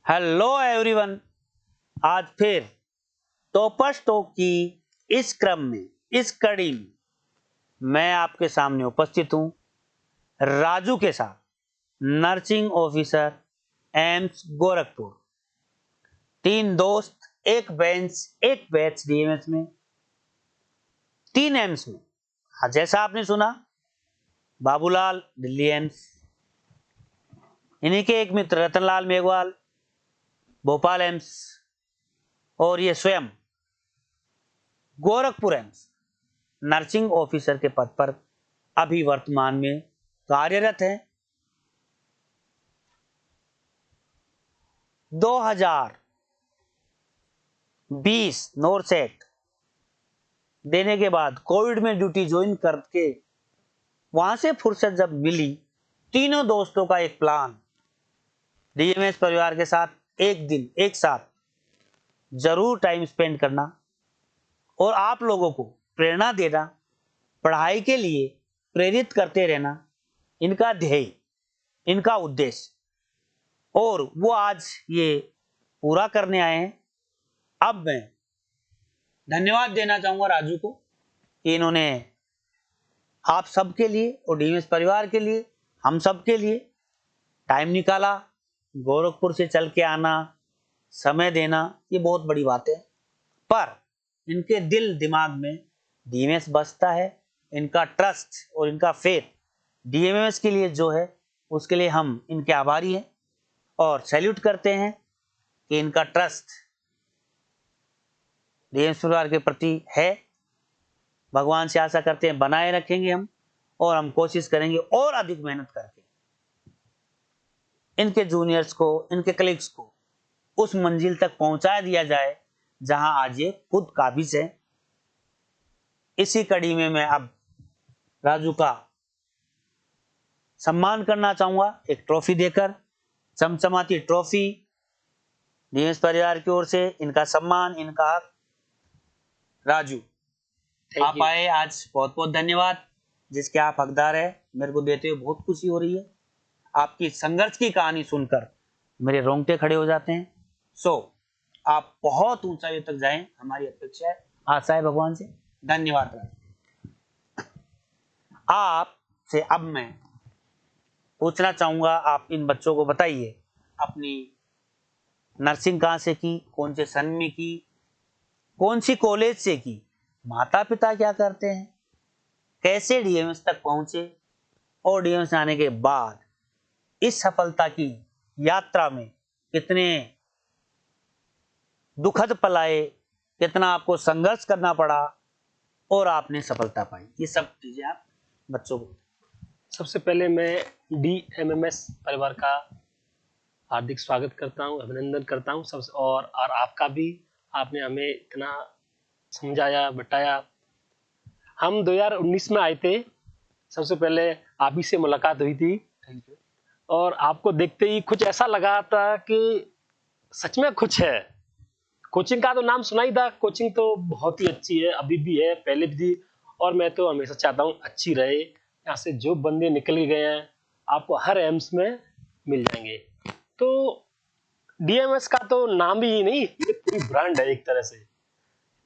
Hello everyone. आज फिर toppers talk की इस क्रम में, इस कड़ी में मैं आपके सामने उपस्थित हूं राजू के साथ, नर्सिंग ऑफिसर एम्स गोरखपुर। तीन दोस्त, एक बैच डीएमएस में, तीन एम्स में। जैसा आपने सुना, बाबूलाल दिल्ली एम्स, इन्हीं के एक मित्र रतनलाल मेघवाल भोपाल एम्स, और ये स्वयं गोरखपुर एम्स नर्सिंग ऑफिसर के पद पर अभी वर्तमान में कार्यरत है। 2020 नोरसेट देने के बाद कोविड में ड्यूटी ज्वाइन करके वहां से फुर्सत जब मिली, तीनों दोस्तों का एक प्लान, डीएमएस परिवार के साथ एक दिन एक साथ जरूर टाइम स्पेंड करना और आप लोगों को प्रेरणा देना, पढ़ाई के लिए प्रेरित करते रहना, इनका ध्येय, इनका उद्देश्य, और वो आज ये पूरा करने आए हैं। अब मैं धन्यवाद देना चाहूंगा राजू को कि इन्होंने आप सबके लिए और डीएमएस परिवार के लिए, हम सब के लिए टाइम निकाला। गोरखपुर से चल के आना, समय देना, ये बहुत बड़ी बात है, पर इनके दिल दिमाग में डीएमएस बसता है। इनका ट्रस्ट और इनका फेथ डीएमएस के लिए जो है, उसके लिए हम इनके आभारी हैं और सैल्यूट करते हैं कि इनका ट्रस्ट डीएमएस परिवार के प्रति है। भगवान से आशा करते हैं बनाए रखेंगे हम, और हम कोशिश करेंगे और अधिक मेहनत करके इनके जूनियर्स को, इनके कलीग्स को उस मंजिल तक पहुंचा दिया जाए जहां आज ये खुद काबिज है। इसी कड़ी में मैं अब राजू का सम्मान करना चाहूंगा एक ट्रॉफी देकर, चमचमाती ट्रॉफी डीएमएस परिवार की ओर से, इनका सम्मान, इनका हक। राजू, आप आए आज, बहुत बहुत धन्यवाद। जिसके आप हकदार है, मेरे को देते हुए बहुत खुशी हो रही है। आपकी संघर्ष की कहानी सुनकर मेरे रोंगटे खड़े हो जाते हैं। आप बहुत ऊंचाई तक जाएं, हमारी अपेक्षा है, आशा है भगवान से। धन्यवाद राजू। आपसे अब मैं पूछना चाहूंगा, आप इन बच्चों को बताइए, अपनी नर्सिंग कहां से की, कौन से सन में की, कौन सी कॉलेज से की, माता पिता क्या करते हैं, कैसे डीएमएस तक पहुंचे, और डीएमएस आने के बाद इस सफलता की यात्रा में कितने दुखद पल आए, कितना आपको संघर्ष करना पड़ा और आपने सफलता पाई, ये सब चीजें आप बच्चों को। सबसे पहले मैं डीएमएस परिवार का हार्दिक स्वागत करता हूं, अभिनंदन करता हूं सबसे, और आपका भी, आपने हमें इतना समझाया बताया। हम 2019 में आए थे, सबसे पहले आप ही से मुलाकात हुई थी। Thank you. और आपको देखते ही कुछ ऐसा लगा था कि सच में कुछ है। कोचिंग का तो नाम सुना ही था, कोचिंग तो बहुत ही अच्छी है, अभी भी है, पहले भी थी, और मैं तो हमेशा चाहता हूँ अच्छी रहे। यहाँ से जो बंदे निकल गए हैं आपको हर एम्स में मिल जाएंगे। तो डीएमएस का तो नाम ही नहीं, ये पूरी ब्रांड है एक तरह से।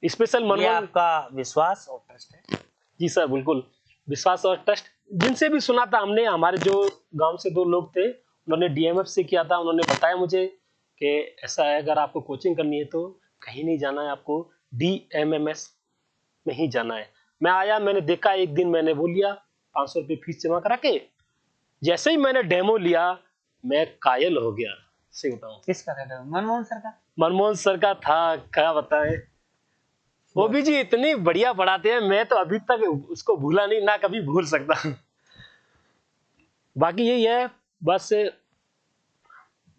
स्पेशल ये आपका विश्वास और ट्रस्ट है। जी सर, बिल्कुल विश्वास और ट्रस्ट। जिनसे भी सुना था हमने, हमारे जो गांव से 2 लोग थे, उन्होंने डीएमएफ से किया था, उन्होंने बताया मुझे कि ऐसा है, अगर आपको कोचिंग करनी है तो कहीं नहीं जाना है, आपको डीएमएमएस में ही जाना है। मैं आया, मैंने देखा, एक दिन मैंने वो लिया 500 रुपये फीस जमा करा के। जैसे ही मैंने डेमो लिया, मैं कायल हो गया। सही बताऊं, किसका था? मनमोहन सर का। मनमोहन सर का था, क्या बताएं। वो भी जी इतनी बढ़िया पढ़ाते हैं, मैं तो अभी तक उसको भूला नहीं, ना कभी भूल सकता। बाकी यही है, बस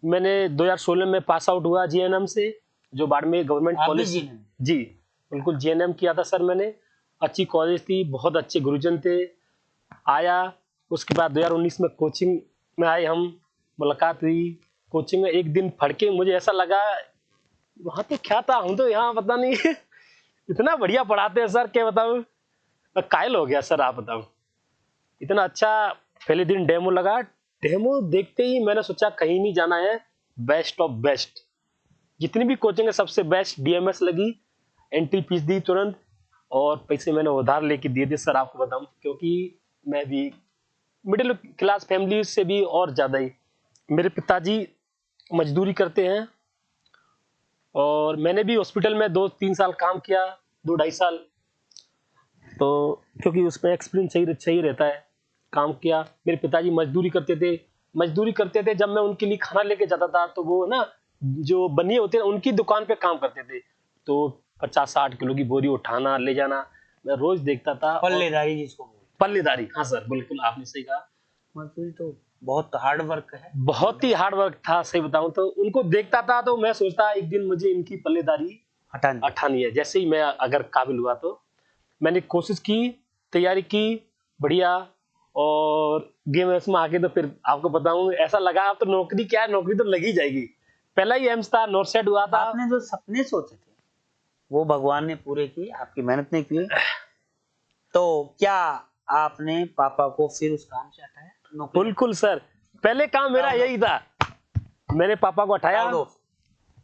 मैंने 2016 में पास आउट हुआ जीएनएम से, जो बाड़मेर गवर्नमेंट कॉलेज। जी बिल्कुल, जीएनएम किया था सर मैंने। अच्छी कॉलेज थी, बहुत अच्छे गुरुजन थे। आया, उसके बाद 2019 में कोचिंग में आए हम, मुलाकात हुई। कोचिंग में एक दिन पढ़ के मुझे ऐसा लगा, वहां तो क्या था, हम तो यहाँ पता नहीं इतना बढ़िया पढ़ाते हैं सर, क्या बताऊं, कायल हो गया सर, आप बताओ। इतना अच्छा। पहले दिन डेमो लगा, डेमो देखते ही मैंने सोचा कहीं नहीं जाना है, बेस्ट ऑफ बेस्ट, जितनी भी कोचिंग है सबसे बेस्ट डीएमएस लगी। एंट्री फीस दी तुरंत, और पैसे मैंने उधार लेके दिए थे सर, आपको बताऊं, क्योंकि मैं भी मिडिल क्लास फैमिली से भी और ज्यादा ही, मेरे पिताजी मजदूरी करते हैं, और मैंने भी हॉस्पिटल में 2-3 साल काम किया, 2-2.5 साल, तो क्योंकि उसमें एक्सपीरियंस सही रहता है। काम किया, मेरे पिताजी मजदूरी करते थे। जब मैं उनके लिए खाना लेके जाता था तो वो ना, जो बनिए होते हैं उनकी दुकान पे काम करते थे, तो 50-60 किलो की बोरी उठाना ले जाना मैं रोज देखता था। पल्लेदारी जिसको बोलते पल्लेदारी, हाँ सर, बिल्कुल आपने सही कहा। हैं, मजदूरी तो बहुत हार्ड वर्क है। बहुत ही हार्ड वर्क था, सही बताऊं तो उनको देखता था तो मैं सोचता एक दिन मुझे इनकी पल्लेदारी हटानी है। जैसे ही मैं अगर काबिल हुआ तो मैंने कोशिश की, तैयारी की बढ़िया, और गेम में आके तो फिर आपको बताऊं ऐसा लगा अब तो नौकरी क्या है, नौकरी तो लगी जाएगी। पहला ही एम्स था, नॉर्सेट हुआ था। आपने जो सपने सोचे थे वो भगवान ने पूरे किए, आपकी मेहनत ने किए। तो क्या आपने पापा को फिर उस काम से हटाया? नौकरी? बिल्कुल सर, पहले काम मेरा यही था। मैंने पापा को हटाया,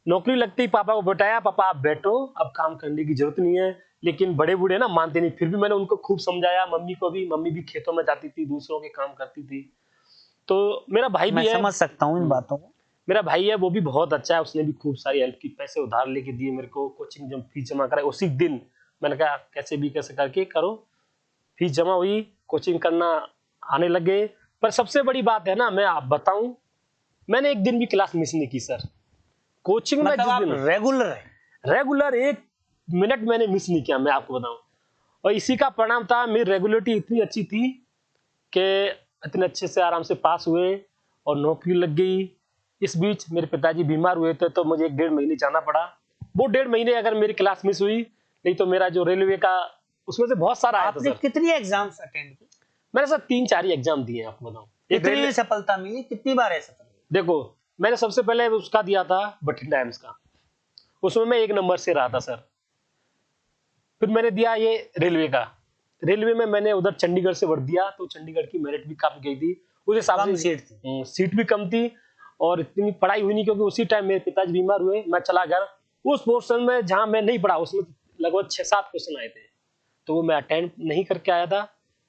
नौकरी लगती ही पापा को बताया, पापा आप बैठो, अब काम करने की जरूरत नहीं है। लेकिन बड़े बूढ़े ना मानते नहीं, फिर भी मैंने उनको खूब समझाया। मम्मी भी खेतों में जाती थी, दूसरों के काम करती थी। तो मेरा भाई भी है, मैं समझ सकता हूँ इन बातों को। मेरा भाई है, वो भी बहुत अच्छा है, उसने भी खूब सारी हेल्प की, पैसे उधार लेके दिए मेरे को। कोचिंग जब फीस जमा कराई उसी दिन मैंने कहा कैसे करके करो, फीस जमा हुई, कोचिंग करना आने लगे। पर सबसे बड़ी बात है ना, मैं आप बताऊं, मैंने एक दिन भी क्लास मिस नहीं की सर। कोचिंग में मतलब जिस आप दिन रेगुलर है? रेगुलर 1 मिनट मैंने मिस नहीं किया, मैं आपको बताऊं। और इसी का परिणाम था, मेरी रेगुलरिटी इतनी अच्छी थी कि इतने अच्छे से आराम से पास हुए और नौकरी लग गई। इस बीच मेरे पिताजी बीमार हुए थे, तो मुझे 1-1.5 महीने जाना पड़ा। वो 1.5 महीने अगर मेरी क्लास मिस हुई, नहीं तो मेरा जो रेलवे का, उसमें से बहुत सारा आया था आपने सर। कितनी एग्जाम्स अटेंड की? मैंने सर 3-4 ही एग्जाम दिए हैं, आपको बताऊं। कितनी सफलता मिली, कितनी बार ऐसा? देखो, मैंने सबसे पहले उसका दिया था बठिंडा एम्स का, उसमें मैं 1 नंबर से रहा था सर। फिर मैंने दिया ये रेलवे का, रेलवे में मैंने उधर चंडीगढ़ से भर दिया, तो चंडीगढ़ की मेरिट भी काफी गई थी, उस हिसाब से सीट थी, सीट भी कम थी, और इतनी पढ़ाई हुई नहीं, क्योंकि उसी टाइम मेरे पिताजी बीमार हुए। मैं चला गया उस पोर्शन में जहां मैं नहीं पढ़ा, उसमें लगभग 6-7 क्वेश्चन आए थे, तो वो मैं अटेंड नहीं करके आया था।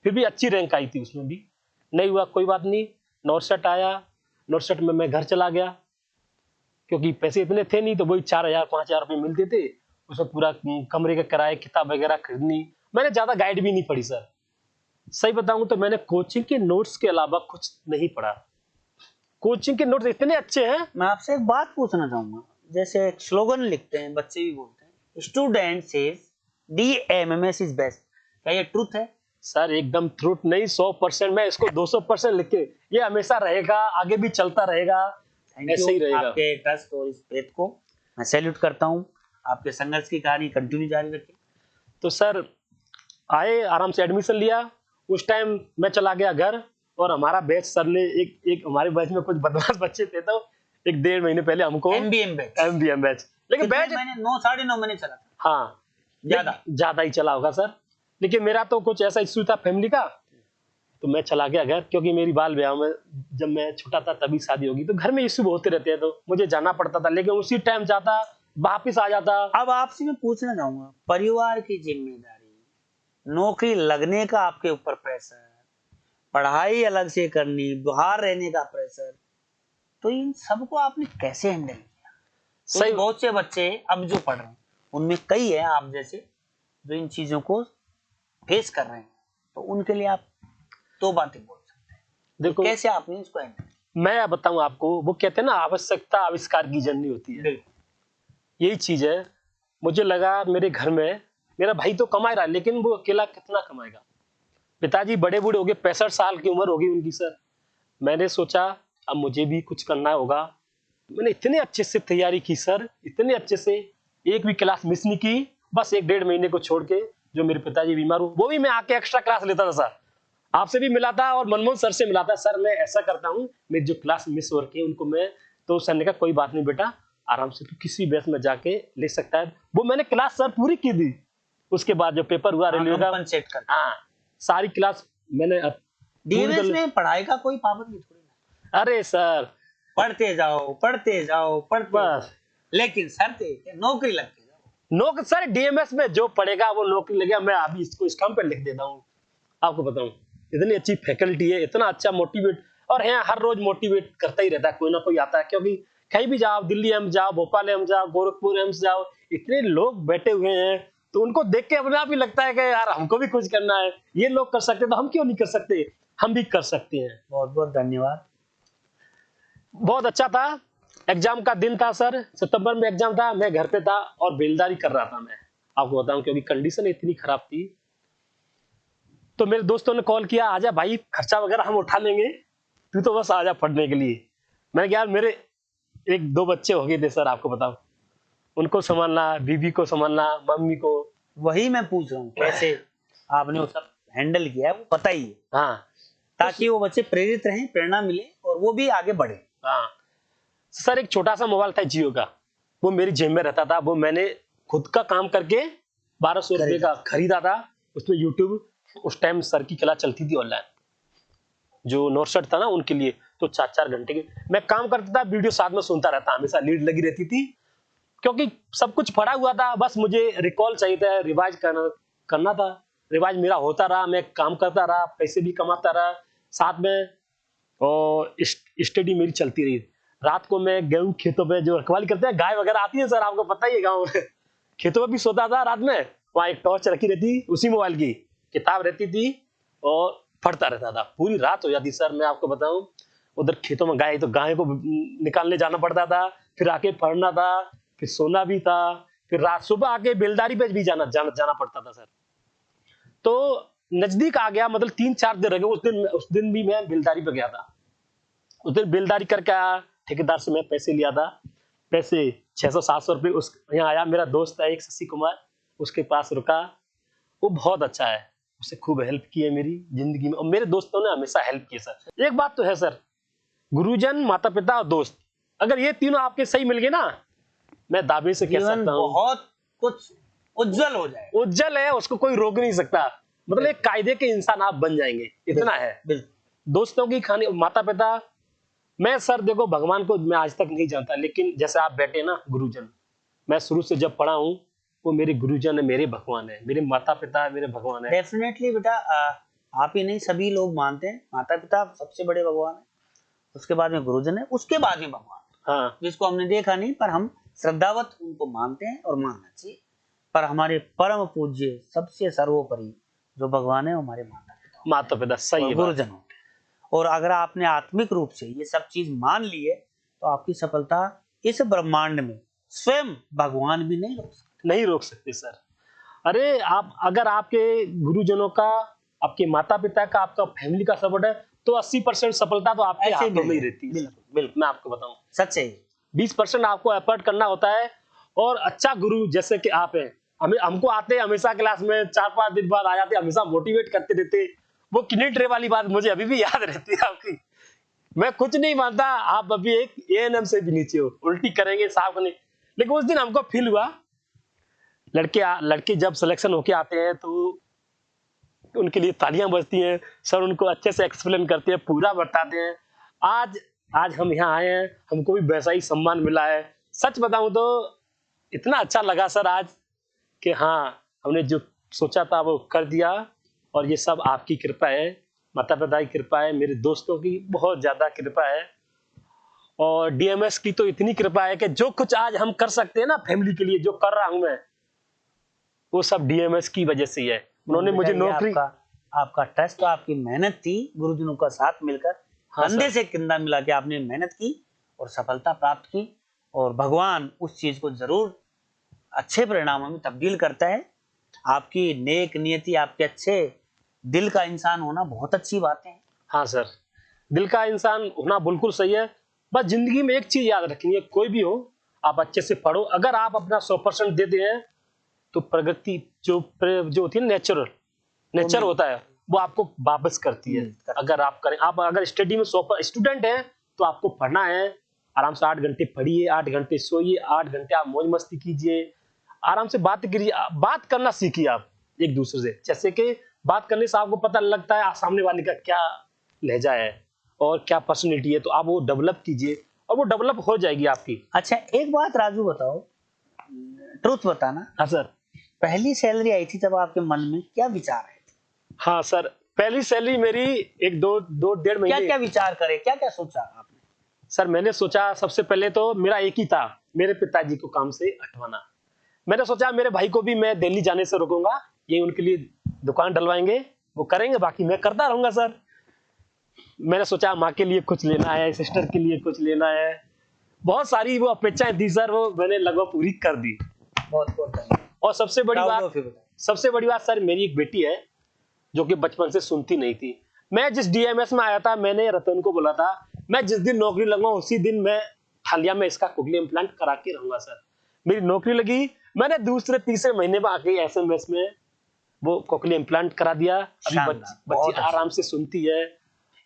फिर भी अच्छी रैंक आई थी, उसमें भी नहीं हुआ, कोई बात नहीं। नॉर्सेट आया, नॉर्सेट में मैं घर चला गया, क्योंकि पैसे इतने थे नहीं, तो वही 4,000-5,000 रुपये मिलते थे, उसमें पूरा कमरे का किराया, किताब वगैरह खरीदनी। मैंने ज्यादा गाइड भी नहीं पढ़ी सर, सही बताऊं तो मैंने कोचिंग के नोट्स के अलावा कुछ नहीं पढ़ा। कोचिंग के नोट्स इतने अच्छे हैं। मैं आपसे एक बात पूछना चाहूंगा, जैसे एक स्लोगन लिखते हैं, बच्चे भी बोलते हैं, student says DMMS is best, क्या ये ट्रूथ है? सर एकदम ट्रूथ नहीं, 100%, मैं इसको 200% लिख के, ये हमेशा रहेगा, आगे भी चलता रहेगा, ऐसे ही रहेगा। आपके ट्रस्ट और इस फेथ को मैं सैल्यूट करता हूँ। आपके संघर्ष की कहानी कंटिन्यू जारी रखिए। तो सर आए, आराम से एडमिशन लिया, उस टाइम मैं चला गया घर, और हमारा बैच सर ने एक हमारे बैच में कुछ बदमाश बच्चे थे, तो 1-1.5 महीने पहले हमको MBM बैच, लेकिन बैच 9-9.5 महीने चला था। हाँ, ज्यादा ही चला होगा सर। लेकिन मेरा तो कुछ ऐसा इश्यू था फैमिली का, तो मैं चला गया घर, क्योंकि मेरी बाल ब्याह में जब मैं छोटा था तभी शादी होगी, तो घर में इश्यू होते रहते हैं, तो मुझे जाना पड़ता था, लेकिन उसी टाइम जाता, वापिस आ जाता। अब आपसे मैं पूछना चाहूंगा, परिवार की जिम्मेदारी, नौकरी लगने का आपके ऊपर प्रेशर, पढ़ाई अलग से करनी, बाहर रहने का प्रेशर, तो इन सबको आपने कैसे हैंडल किया? सही, बहुत से बच्चे अब जो पढ़ रहे हैं उनमें कई है आप जैसे जो इन चीजों को फेस कर रहे हैं, तो उनके लिए आप 2 बातें बोल सकते हैं। देखो कैसे आपने इसको हैंडल? मैं बताऊं आपको, वो कहते हैं ना, आवश्यकता आविष्कार की जननी होती है, यही चीज है। मुझे लगा मेरे घर में मेरा भाई तो कमा रहा है, लेकिन वो अकेला कितना कमाएगा। पिताजी बड़े बूढ़े हो गए, 65 साल की उम्र होगी उनकी सर। मैंने सोचा अब मुझे भी कुछ करना होगा। मैंने इतने अच्छे से तैयारी की सर, इतने अच्छे से, एक भी क्लास मिस नहीं की, बस 1-1.5 महीने को छोड़ के, जो मेरे पिताजी बीमार हुए, वो भी मैं आके एक्स्ट्रा क्लास लेता था सर। आपसे भी मिला था और मनमोहन सर से मिला था, सर मैं ऐसा करता हूँ, मेरी जो क्लास मिस हो रखी है उनको मैं, तो सर ने कहा कोई बात नहीं बेटा, आराम से तू किसी बैच में जाके ले सकता है। वो मैंने क्लास सर पूरी की थी। उसके बाद जो पेपर हुआ रेलवे का, हाँ, सारी क्लास मैंने DMS में पढ़ाई का कोई पाबंदी थोड़ी ना। अरे सर पढ़ते जाओ पढ़ते जाओ पढ़ते जाओ, बस लेकिन शर्त एक है, नौकरी लग के जाओ। नौकरी सर डीएमएस में जो पढ़ेगा वो नौकरी लगेगा। मैं अभी इसको इस काम पे लिख देता हूँ, आपको बताऊं इतनी अच्छी फैकल्टी है, इतना अच्छा मोटिवेट, और यहाँ हर रोज मोटिवेट करता ही रहता है, कोई ना कोई आता है। क्योंकि कहीं भी जाओ, दिल्ली एम्स जाओ, भोपाल एम्स जाओ, गोरखपुर एम्स जाओ, इतने लोग बैठे हुए हैं, तो उनको देख के अपने आप ही लगता है कि यार हमको भी कुछ करना है, ये लोग कर सकते हैं तो हम क्यों नहीं कर सकते, हम भी कर सकते हैं। बहुत बहुत धन्यवाद। बहुत अच्छा था। एग्जाम का दिन था सर, सितंबर में एग्जाम था, मैं घर पे था और बेलदारी कर रहा था मैं, आपको बताऊं, क्योंकि कंडीशन इतनी खराब थी। तो मेरे दोस्तों ने कॉल किया, आजा भाई खर्चा वगैरह हम उठा लेंगे, तू तो बस आजा पढ़ने के लिए। मैंने कहा यार मेरे एक दो बच्चे हो गए थे सर, आपको बताऊं, उनको संभालना, बीवी को संभालना, मम्मी को। वही मैं पूछ रहा हूँ, कैसे आपने वो सब हैंडल किया है वो पता ही है, हाँ ताकि वो बच्चे प्रेरित रहें, प्रेरणा मिले और वो भी आगे बढ़े। हाँ सर, एक छोटा सा मोबाइल था जियो का, वो मेरी जेब में रहता था, वो मैंने खुद का काम करके 1200 रुपये का खरीदा था। उसमें यूट्यूब उस टाइम सर की क्लास चलती थी ऑनलाइन, जो नॉर्थ था ना उनके लिए, तो 4-4 घंटे के मैं काम करता था, वीडियो साथ में सुनता रहता, हमेशा लीड लगी रहती थी, क्योंकि सब कुछ पढ़ा हुआ था, बस मुझे रिकॉल चाहिए था, रिवाइज करना था। रिवाइज मेरा होता रहा, मैं काम करता रहा, पैसे भी कमाता रहा साथ में, और स्टडी मेरी चलती रही। रात को मैं गेहूं खेतों पे जो रखवाली करते हैं, गाय वगैरह आती है सर, आपको पता ही है, गाँव में खेतों में भी सोता था रात में, वहां एक टॉर्च रखी रहती, उसी मोबाइल की किताब रहती थी, और पढ़ता रहता था, पूरी रात हो जाती सर। मैं आपको बताऊं, उधर खेतों में गाय, तो गाय को निकालने जाना पड़ता था, फिर आके पढ़ना था, फिर सोना भी था, फिर रात सुबह आके बेलदारी पे भी जाना पड़ता था सर। तो नजदीक आ गया, मतलब 3-4 दिन रह गए, उस दिन भी मैं बेलदारी पे गया था। उस दिन बेलदारी करके आया, ठेकेदार से मैं पैसे लिया था, पैसे 600-700 रुपये। उस यहाँ आया, मेरा दोस्त है एक शशि कुमार, उसके पास रुका, वो बहुत अच्छा है, उससे खूब हेल्प की है मेरी जिंदगी में, और मेरे दोस्तों ने हमेशा हेल्प की सर। एक बात तो है सर, गुरुजन, माता पिता और दोस्त, अगर ये तीनों आपके सही मिल गए ना, मैं दावे से कह जीवन सकता हूँ बहुत कुछ उज्जवल हो जाए। उज्जवल है, उसको कोई रोक नहीं सकता, मतलब एक कायदे के इंसान आप बन जाएंगे, इतना है। बिल्कुल। दोस्तों की खानी, माता पिता, मैं सर देखो भगवान को मैं आज तक नहीं जानता, लेकिन जैसे आप बैठे ना गुरुजन, मैं शुरू से जब पढ़ा हूँ, वो मेरे गुरुजन है, मेरे भगवान है, मेरे माता पिता मेरे भगवान है। डेफिनेटली बेटा, आप ही नहीं सभी लोग मानते हैं माता पिता सबसे बड़े भगवान है, उसके बाद में गुरुजन है, उसके बाद में भगवान, हाँ जिसको हमने देखा नहीं पर हम श्रद्धावत उनको मानते हैं और मानना चाहिए। पर हमारे परम पूज्य सबसे सर्वोपरि जो भगवान है वो हमारे माता पिता, सही है, गुरुजन होते हैं। और अगर आपने आत्मिक रूप से ये सब चीज मान ली है, तो आपकी सफलता इस ब्रह्मांड में स्वयं भगवान भी नहीं रोक सकते सर। अरे आप, अगर आपके गुरुजनों का, आपके माता पिता का, आपका फैमिली का सपोर्ट है, तो 80% सफलता तो आपके हाथों में ही रहती है। बिल्कुल, मैं आपको बताऊं, सच है। 20% आपको एफर्ट करना होता है, और अच्छा गुरु जैसे कि आप हैं, हमको आते हमेशा क्लास में 4-5 दिन बाद आ जाते, हमेशा मोटिवेट करते रहते। वो किन्नी ट्रे वाली बात मुझे अभी भी याद रहती है आपकी, मैं कुछ नहीं मानता, आप अभी एक एएनएम से भी नीचे हो, उल्टी करेंगे साफ नहीं। लेकिन उस दिन हमको फील हुआ, लड़के जब सिलेक्शन होके आते हैं तो उनके लिए तालियां बजती हैं, सर उनको अच्छे से एक्सप्लेन करते हैं, पूरा बताते हैं। आज हम यहाँ आए हैं, हमको भी वैसा ही सम्मान मिला है। सच बताऊं तो इतना अच्छा लगा सर आज, कि हाँ हमने जो सोचा था वो कर दिया, और ये सब आपकी कृपा है, माता पिता की कृपा है, मेरे दोस्तों की बहुत ज्यादा कृपा है, और डीएमएस की तो इतनी कृपा है कि जो कुछ आज हम कर सकते हैं ना फैमिली के लिए, जो कर रहा हूं मैं, वो सब डीएमएस की वजह से ही है। उन्होंने मुझे नौकरी, आपका ट्रस्ट, आपकी मेहनत थी, गुरुजनों का साथ मिलकर, कंधे से कंधा मिला के आपने मेहनत की और सफलता प्राप्त की, और भगवान उस चीज को जरूर अच्छे परिणामों में तब्दील करता है। आपकी नेक नियति, आपके अच्छे दिल का इंसान होना बहुत अच्छी बात है। हाँ सर, दिल का इंसान होना बिल्कुल सही है। बस जिंदगी में एक चीज याद रखनी है, कोई भी हो, आप अच्छे से पढ़ो, अगर आप अपना 100% देते हैं, तो प्रगति जो होती है नेचर होता है, वो आपको वापस करती है। अगर आप करें, आप अगर स्टडी में स्टूडेंट हैं, तो आपको पढ़ना है, आराम से 8 घंटे पढ़िए, 8 घंटे सोइए, 8 घंटे आप मौज मस्ती कीजिए, आराम से बात करिए, बात करना सीखिए आप एक दूसरे से। जैसे कि बात करने से आपको पता लगता है सामने वाले का क्या लहजा है और क्या पर्सनैलिटी है, तो आप वो डेवलप कीजिए, और वो डेवलप हो जाएगी आपकी। अच्छा, एक बात राजू बताओ, ट्रुथ बताना, हाँ सर। पहली सैलरी आई थी तब आपके मन में क्या विचार है? हाँ सर, पहली सैलरी मेरी एक दो दो डेढ़ क्या महीने। क्या विचार करे, क्या क्या सोचा आपने? सर मैंने सोचा सबसे पहले तो मेरा एक ही था, मेरे पिताजी को काम से हटवाना। मैंने सोचा मेरे भाई को भी मैं दिल्ली जाने से रोकूंगा, ये उनके लिए दुकान डलवाएंगे, वो करेंगे, बाकी मैं करता रहूंगा सर। मैंने सोचा माँ के लिए कुछ लेना है, सिस्टर के लिए कुछ लेना है, बहुत सारी वो अपेक्षाएं थी सर, वो मैंने लगभग पूरी कर दी। बहुत बहुत धन्यवाद। और सबसे बड़ी Proud बात, of you बेटा। सबसे बड़ी बात सर, मेरी एक बेटी है जो कि बचपन से सुनती नहीं थी। मैं जिस डीएमएस में आया था, मैंने रतन को बोला था मैं जिस दिन नौकरी लगूंगा उसी दिन मैं थालिया में इसका कोक्लियर इम्प्लांट करा के रहूंगा सर। मेरी नौकरी लगी, मैंने दूसरे तीसरे महीने में आके एसएमएस में वो कोक्लियर इम्प्लांट करा दिया। अभी शानदार, बच्ची बहुत अच्छा। आराम से सुनती है।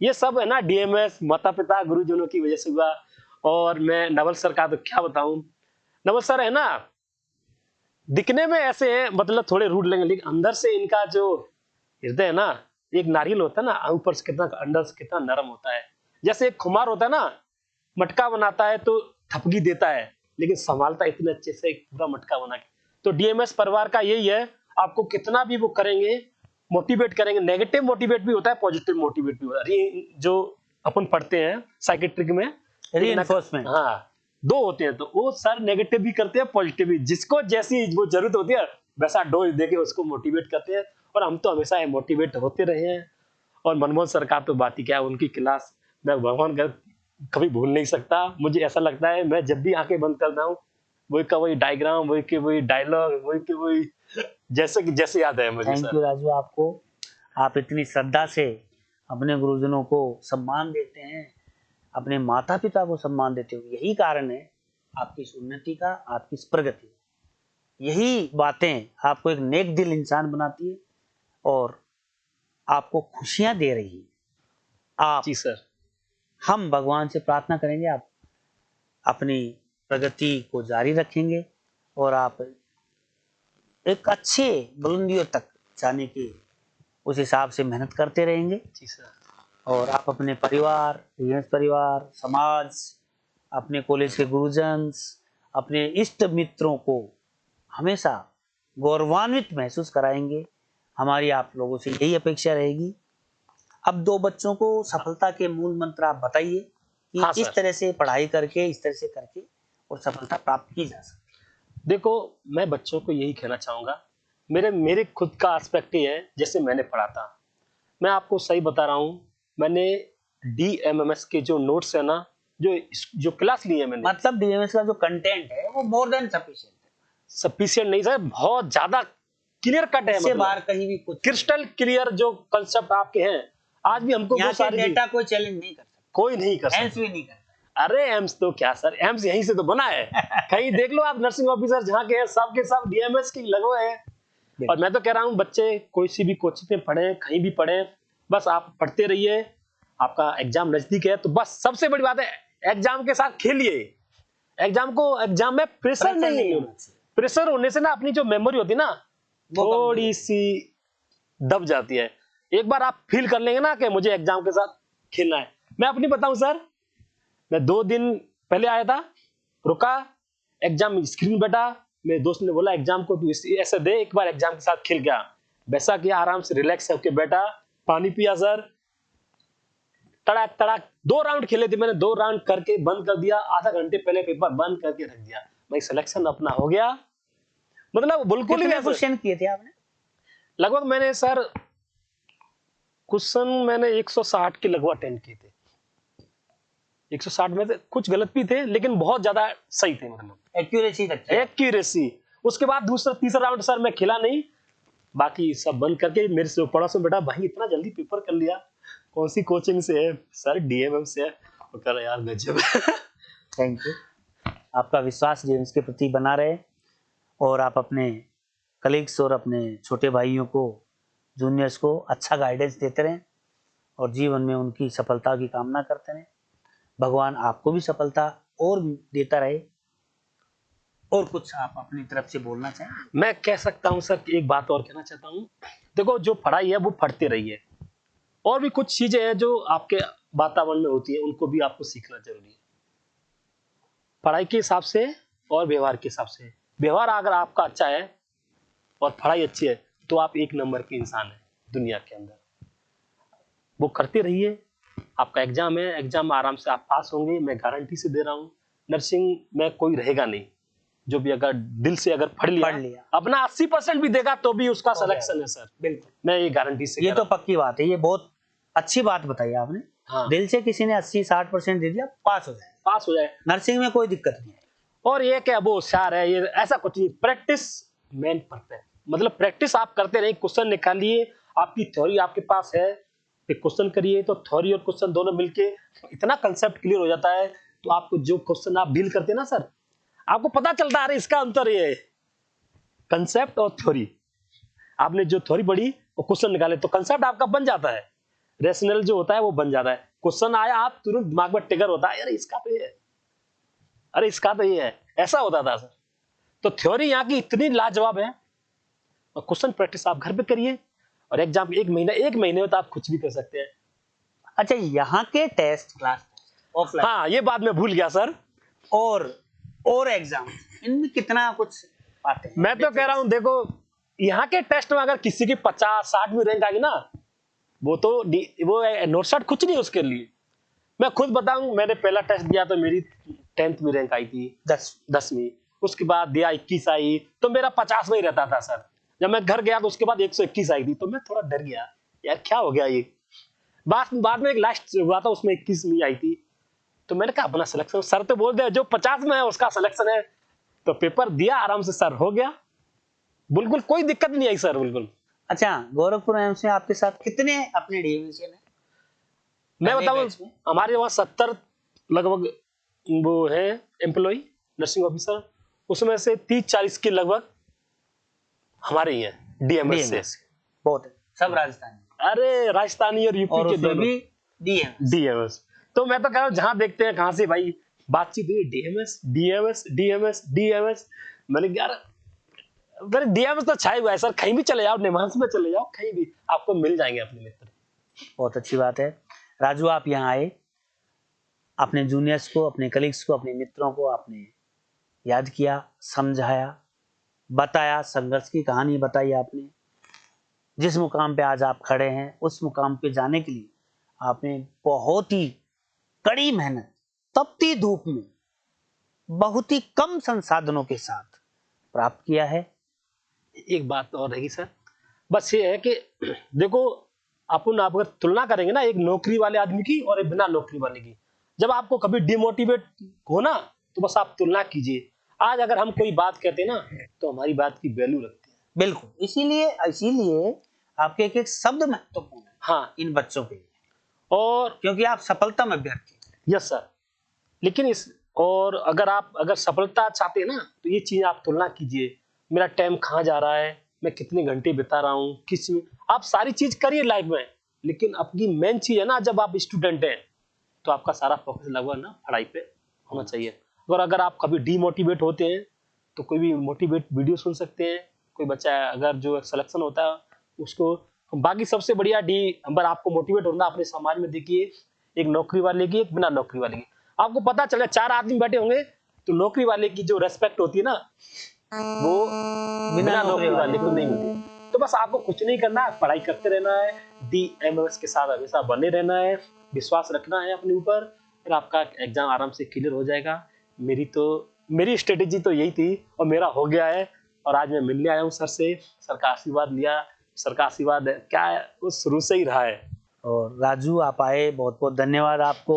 ये सब है ना डीएमएस माता पिता गुरुजनों की वजह से हुआ। और मैं नवल सर का तो क्या बताऊं, नवल सर है ना, दिखने में ऐसे हैं, मतलब थोड़े रूड लगेंगे, लेकिन अंदर से इनका जो हृदय है ना, एक नारियल होता है ना, ऊपर से कितना, अंदर से कितना नरम होता है। जैसे एक खुमार होता है ना, मटका बनाता है तो थपकी देता है, लेकिन संभालता है इतने अच्छे से एक पूरा मटका बना के। तो डीएमएस परिवार का यही है, आपको कितना भी वो करेंगे, मोटिवेट करेंगे। नेगेटिव मोटिवेट भी होता है, पॉजिटिव मोटिवेट भी होता है। जो अपन पढ़ते हैं साइकेट्रिक में, Reinforcement। हाँ, दो होते हैं, तो वो सर नेगेटिव भी करते हैं, पॉजिटिव भी। जिसको जैसी वो जरूरत होती है वैसा डोज देके उसको मोटिवेट करते हैं। और हम तो हमेशा मोटिवेट होते रहे हैं। और मनमोहन सर का तो बात ही क्या है, उनकी क्लास मैं भगवान का कभी भूल नहीं सकता। मुझे ऐसा लगता है मैं जब भी आंखें बंद करता हूँ, वही का वही डायग्राम, वही के वही डायलॉग, वही के वही, जैसे कि जैसे याद है मुझे थैंक सर। यू राजू, आपको, आप इतनी श्रद्धा से अपने गुरुजनों को सम्मान देते हैं, अपने माता पिता को सम्मान देते हो, यही कारण है आपकी इस उन्नति का, आपकी इस प्रगति। यही बातें आपको एक नेक दिल इंसान बनाती है और आपको खुशियां दे रही है। आप, जी सर। हम भगवान से प्रार्थना करेंगे आप अपनी प्रगति को जारी रखेंगे और आप एक अच्छे बुलंदियों तक जाने की उस हिसाब से मेहनत करते रहेंगे। जी सर। और आप अपने परिवार, परिवार, समाज, अपने कॉलेज के गुरुजन, अपने इष्ट मित्रों को हमेशा गौरवान्वित महसूस कराएंगे। हमारी आप लोगों से यही अपेक्षा रहेगी। अब दो बच्चों को सफलता के मूल मंत्र आप बताइए कि हाँ इस सर। तरह से पढ़ाई करके, इस तरह से करके और सफलता प्राप्त की जा सकती देखो, मैं बच्चों को यही कहना चाहूंगा, मेरे मेरे खुद का एस्पेक्ट ही है, जैसे मैंने पढ़ा था, मैं आपको सही बता रहा हूँ। मैंने डीएमएमएस के जो नोट्स है ना, जो क्लास ली है है। मैंने, मतलब डीएमएस का जो कंटेंट है वो मोर देन सफिशिएंट है, सफिशिएंट नहीं सर, बहुत ज्यादा क्लियर कट है। इससे मतलब बाहर कहीं भी कुछ क्रिस्टल क्लियर जो कंसेप्ट आपके हैं, आज भी हमको यहाँ वो के सारी डेटा कोई चैलेंज नहीं कर सकता, कोई नहीं कर एम्स सकता। भी नहीं कर सकता। अरे एम्स तो क्या सर, एम्स यहीं से तो बना है। कहीं देख लो आप, नर्सिंग ऑफिसर जहाँ के हैं सब के सब डीएमएस की लगे हैं। और मैं तो कह रहा हूँ बच्चे कोई सी भी कोचिंग में पढ़े, कहीं भी पढ़े, बस आप पढ़ते रहिए। आपका एग्जाम नजदीक है तो बस सबसे बड़ी बात है, एग्जाम के साथ खेलिए। एग्जाम में प्रेशर नहीं होना चाहिए, प्रेशर होने से ना अपनी जो मेमोरी होती है ना, वो थोड़ी सी दब जाती है। एक बार आप फील कर लेंगे ना कि मुझे एग्जाम के साथ खेलना है। मैं अपनी बताऊं सर, मैं 2 दिन पहले आया था, रुका, एग्जाम स्क्रीन बैठा, मेरे दोस्त ने बोला एग्जाम को तू ऐसे दे, एक बार एग्जाम के साथ खेल गया। वैसा किया, आराम से रिलैक्स होके बैठा, पानी पिया सर, तड़ाक तड़ाक 2 राउंड खेले थे मैंने, 2 राउंड करके बंद कर दिया। आधा घंटे पहले पेपर बंद करके रख दिया, भाई सिलेक्शन अपना हो गया। मतलब बिल्कुल ही कितने क्वेश्चन किए थे आपने? लगभग मैंने सर क्वेश्चन मैंने 160 के लगभग अटेंड किए थे। 160 में से कुछ गलत भी थे, लेकिन बहुत ज्यादा सही थे। मतलब एक्यूरेसी रखी है। एक्यूरेसी। उसके बाद दूसरा तीसरा राउंड सर मैं खेला नहीं, बाकी सब बंद करके मेरे से पड़ोस में बेटा, भाई इतना जल्दी पेपर कर लिया, कौन सी कोचिंग से है? सर डीएमएम से है। वो कह रहा यार गजब। थैंक यू, आपका विश्वास जेम्स के प्रति बना रहे और आप अपने कलीग्स और अपने छोटे भाइयों को, जूनियर्स को अच्छा गाइडेंस देते रहें और जीवन में उनकी सफलता की कामना करते रहें। भगवान आपको भी सफलता और देता रहे। और कुछ आप अपनी तरफ से बोलना चाहें? मैं कह सकता हूँ सर कि एक बात और कहना चाहता हूँ, देखो जो पढ़ाई है वो पढ़ते रहिए, और भी कुछ चीजें हैं जो आपके वातावरण में होती है, उनको भी आपको सीखना जरूरी है। पढ़ाई के हिसाब से और व्यवहार के हिसाब से। व्यवहार अगर आपका अच्छा है और पढ़ाई अच्छी है तो आप एक नंबर के इंसान हैं दुनिया के अंदर। वो करते रहिए। आपका एग्जाम है, एग्जाम में आराम से आप पास होंगे, मैं गारंटी से दे रहा हूँ। नर्सिंग में कोई रहेगा नहीं जो भी अगर दिल से अगर पढ़ लिया अपना 80% भी देगा तो भी उसका सिलेक्शन है सर। बिल्कुल, मैं ये गारंटी से ये तो पक्की बात है। ये बहुत अच्छी बात बताई आपने। हाँ। दिल से किसी ने 80-60% दे दिया, पास हो जाए। नर्सिंग में कोई दिक्कत नहीं है। और ये क्या वो होशियार है, ये ऐसा कुछ नहीं। प्रैक्टिस मेन परफेक्ट, मतलब प्रैक्टिस आप करते रहिए। क्वेश्चन निकालिए, आपकी थ्योरी आपके पास है, क्वेश्चन करिए तो थ्योरी और क्वेश्चन दोनों मिलके इतना कंसेप्ट क्लियर हो जाता है। तो आपको जो क्वेश्चन आप डील करते हैं ना सर, आपको पता चलता है अरे इसका अंतर ये है, कंसेप्ट और थ्योरी। आपने जो थ्योरी पढ़ी और क्वेश्चन निकाले तो कंसेप्ट आपका बन जाता है, रैशनल जो होता है वो बन जाता है। क्वेश्चन आया आप तुरंत दिमाग में ट्रिगर होता है, अरे इसका तो ये है, अरे इसका तो ये है, ऐसा होता था सर। तो थ्योरी यहाँ की इतनी लाजवाब है और क्वेश्चन प्रैक्टिस आप घर पे करिए और एग्जाम एक महीने में तो आप कुछ भी कर सकते हैं। अच्छा, यहाँ के टेस्ट, क्लास ऑफलाइन, हाँ ये बात मैं भूल गया सर। और एग्जाम इनमें कितना कुछ पाते हैं? मैं तो कह रहा हूँ देखो, यहाँ के टेस्ट में अगर किसी की 50-60 भी रैंक आ गई ना, वो तो वो नोट शॉट कुछ नहीं उसके लिए। मैं खुद बताऊं, मैंने पहला टेस्ट दिया तो मेरी 10th में रैंक आई थी, 10वीं। उसके बाद दिया 21 आई तो मेरा 50 में ही रहता था सर। जब मैं घर गया तो उसके बाद 121 आई थी तो मैं थोड़ा डर गया, यार क्या हो गया ये। बाद में एक लास्ट हुआ था उसमें 21वीं आई थी तो मैंने कहा अपना सिलेक्शन, सर तो बोल दे जो 50 में है उसका सिलेक्शन है। तो पेपर दिया आराम से सर, हो गया, बिल्कुल कोई दिक्कत नहीं आई सर, बिल्कुल। अच्छा, गोरखपुर एम्स में आपके साथ कितने अपने डीएमएसएन हैं? मैं बताऊं, हमारे वहाँ 70 लगभग वो है एम्प्लॉय नर्सिंग ऑफिसर, उसमें से 30-40 के लगभग हमारे ही हैं डीएमएस से। बहुत है, सब राजस्थानी। अरे राजस्थानी और यूपी के दोनों भी डीएमएस। तो मैं तो कह रहा हूँ जहां देखते हैं कहां से भाई बातचीत हुई, डीएमएस डीएमएस डीएमएस डीएमएस। मैंने यार डीएमएस तो छाई हुआ है सर, कहीं भी चले जाओ, निमांस में चले जाओ, कहीं भी आपको मिल जाएंगे अपने मित्र। बहुत अच्छी बात है। राजू, आप यहाँ आए, अपने जूनियर्स को, अपने कलीग्स को, अपने मित्रों को आपने याद किया, समझाया, बताया, संघर्ष की कहानी बताई आपने। जिस मुकाम पे आज आप खड़े हैं उस मुकाम पे जाने के लिए आपने बहुत ही कड़ी मेहनत, तपती धूप में, बहुत ही कम संसाधनों के साथ प्राप्त किया है। एक बात और रहेगी सर, बस ये है कि देखो अपन आप अगर तुलना करेंगे ना एक नौकरी वाले आदमी की और एक बिना नौकरी वाले की, जब आपको कभी डिमोटिवेट हो ना तो बस आप तुलना कीजिए। आज अगर हम कोई बात कहते हैं ना तो हमारी बात की वैल्यू रखते हैं। बिल्कुल, इसीलिए आपके एक एक शब्द महत्वपूर्ण है, हाँ, इन बच्चों के लिए, और क्योंकि आप सफलता में अभ्यर्थी हैं। यस सर, लेकिन अगर सफलता चाहते हैं ना तो ये चीज आप तुलना कीजिए, मेरा टाइम कहाँ जा रहा है, मैं कितने घंटे बिता रहा हूँ किस में। आप सारी चीज करिए लाइफ में, लेकिन अपनी मेन चीज है ना, जब आप स्टूडेंट हैं तो आपका सारा फोकस लगभग ना पढ़ाई पे होना चाहिए। और अगर आप कभी डीमोटिवेट होते हैं तो कोई भी मोटिवेट वीडियो सुन सकते हैं। कोई बच्चा अगर जो सिलेक्शन होता है उसको, बाकी सबसे बढ़िया अगर आपको मोटिवेट होना अपने समाज में देखिए, एक नौकरी वाले की एक बिना नौकरी वाले की, आपको पता चले 4 आदमी बैठे होंगे तो नौकरी वाले की जो रेस्पेक्ट होती है ना वो बिना नौकरी वाले को नहीं मिलती। तो बस आपको कुछ नहीं करना है, पढ़ाई करते रहना है, डीएमएस के साथ हमेशा बने रहना है, विश्वास रखना है अपने ऊपर, फिर आपका एग्जाम आराम से क्लियर हो जाएगा। मेरी स्ट्रेटेजी तो यही थी और मेरा हो गया है। और आज मैं मिलने आया हूँ सर से, सर का आशीर्वाद लिया। सर का आशीर्वाद क्या है वो शुरू से ही रहा है। और राजू, आप आए, बहुत बहुत धन्यवाद आपको।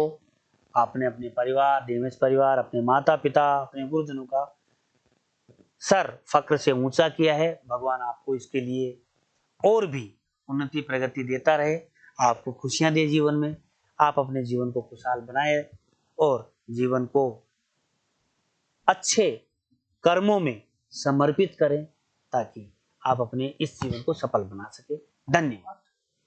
आपने अपने परिवार, डीएमएस परिवार, अपने माता पिता, अपने गुरुजनों का सर फक्र से ऊंचा किया है। भगवान आपको इसके लिए और भी उन्नति प्रगति देता रहे, आपको खुशियां दे जीवन में। आप अपने जीवन को खुशहाल बनाए और जीवन को अच्छे कर्मों में समर्पित करें ताकि आप अपने इस जीवन को सफल बना सके। धन्यवाद।